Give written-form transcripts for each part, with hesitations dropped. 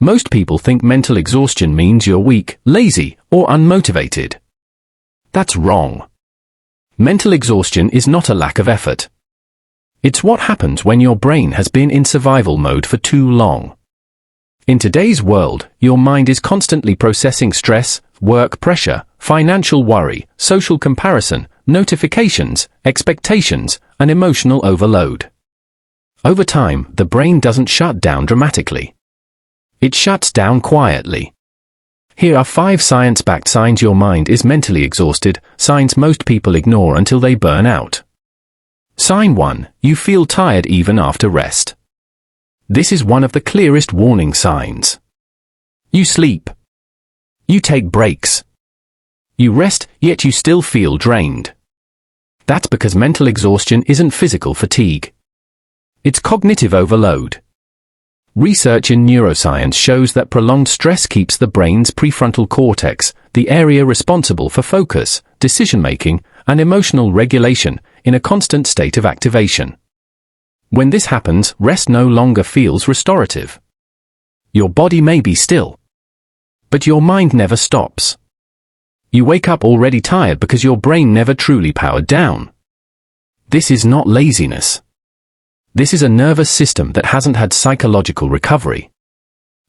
Most people think mental exhaustion means you're weak, lazy, or unmotivated. That's wrong. Mental exhaustion is not a lack of effort. It's what happens when your brain has been in survival mode for too long. In today's world, your mind is constantly processing stress, work pressure, financial worry, social comparison, notifications, expectations, and emotional overload. Over time, the brain doesn't shut down dramatically. It shuts down quietly. Here are 5 science-backed signs your mind is mentally exhausted, signs most people ignore until they burn out. Sign 1. You feel tired even after rest. This is one of the clearest warning signs. You sleep. You take breaks. You rest, yet you still feel drained. That's because mental exhaustion isn't physical fatigue. It's cognitive overload. Research in neuroscience shows that prolonged stress keeps the brain's prefrontal cortex, the area responsible for focus, decision-making, and emotional regulation, in a constant state of activation. When this happens, rest no longer feels restorative. Your body may be still, but your mind never stops. You wake up already tired because your brain never truly powered down. This is not laziness. This is a nervous system that hasn't had psychological recovery.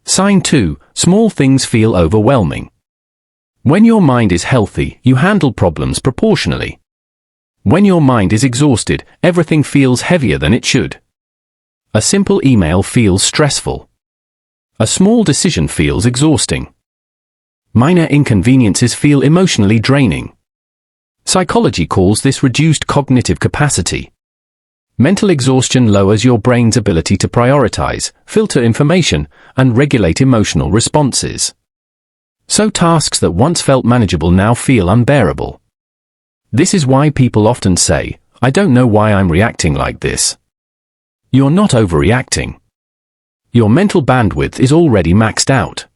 Sign 2. Small things feel overwhelming. When your mind is healthy, you handle problems proportionally. When your mind is exhausted, everything feels heavier than it should. A simple email feels stressful. A small decision feels exhausting. Minor inconveniences feel emotionally draining. Psychology calls this reduced cognitive capacity. Mental exhaustion lowers your brain's ability to prioritize, filter information, and regulate emotional responses. So tasks that once felt manageable now feel unbearable. This is why people often say, "I don't know why I'm reacting like this." You're not overreacting. Your mental bandwidth is already maxed out.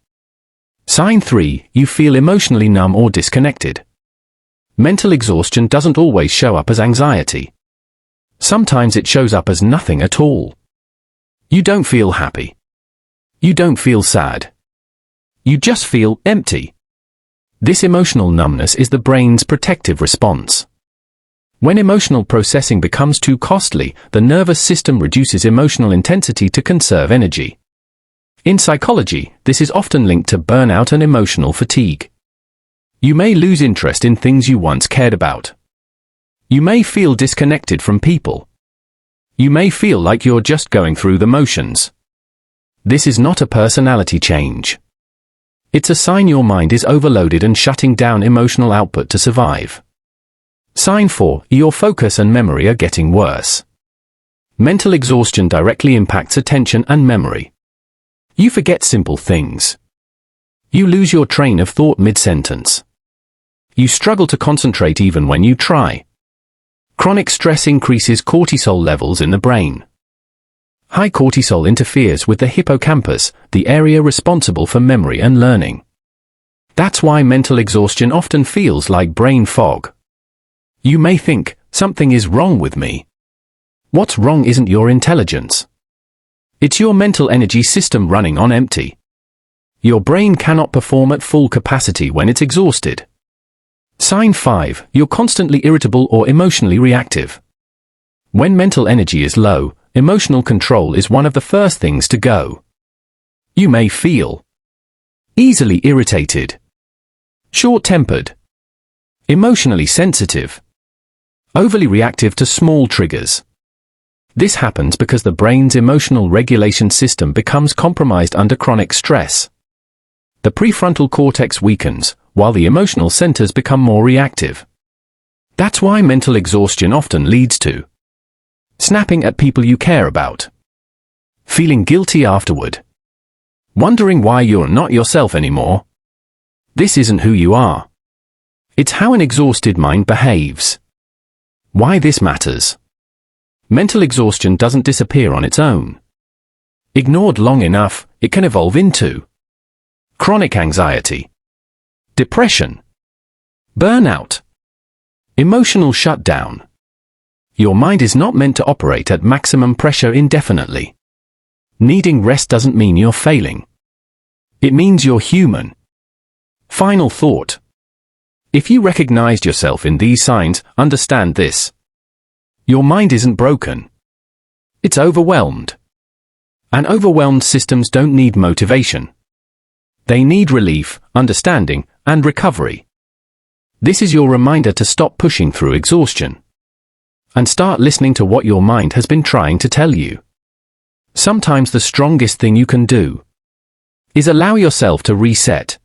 Sign 3. You feel emotionally numb or disconnected. Mental exhaustion doesn't always show up as anxiety. Sometimes it shows up as nothing at all. You don't feel happy. You don't feel sad. You just feel empty. This emotional numbness is the brain's protective response. When emotional processing becomes too costly, the nervous system reduces emotional intensity to conserve energy. In psychology, this is often linked to burnout and emotional fatigue. You may lose interest in things you once cared about. You may feel disconnected from people. You may feel like you're just going through the motions. This is not a personality change. It's a sign your mind is overloaded and shutting down emotional output to survive. Sign 4. Your focus and memory are getting worse. Mental exhaustion directly impacts attention and memory. You forget simple things. You lose your train of thought mid-sentence. You struggle to concentrate even when you try. Chronic stress increases cortisol levels in the brain. High cortisol interferes with the hippocampus, the area responsible for memory and learning. That's why mental exhaustion often feels like brain fog. You may think, something is wrong with me. What's wrong isn't your intelligence. It's your mental energy system running on empty. Your brain cannot perform at full capacity when it's exhausted. Sign 5. You're constantly irritable or emotionally reactive. When mental energy is low, emotional control is one of the first things to go. You may feel easily irritated, short-tempered, emotionally sensitive, overly reactive to small triggers. This happens because the brain's emotional regulation system becomes compromised under chronic stress. The prefrontal cortex weakens, while the emotional centers become more reactive. That's why mental exhaustion often leads to snapping at people you care about, feeling guilty afterward, wondering why you're not yourself anymore. This isn't who you are. It's how an exhausted mind behaves. Why this matters. Mental exhaustion doesn't disappear on its own. Ignored long enough, it can evolve into chronic anxiety, depression, burnout, emotional shutdown. Your mind is not meant to operate at maximum pressure indefinitely. Needing rest doesn't mean you're failing. It means you're human. Final thought. If you recognized yourself in these signs, understand this. Your mind isn't broken. It's overwhelmed. And overwhelmed systems don't need motivation. They need relief, understanding, and recovery. This is your reminder to stop pushing through exhaustion. And start listening to what your mind has been trying to tell you. Sometimes the strongest thing you can do is allow yourself to reset.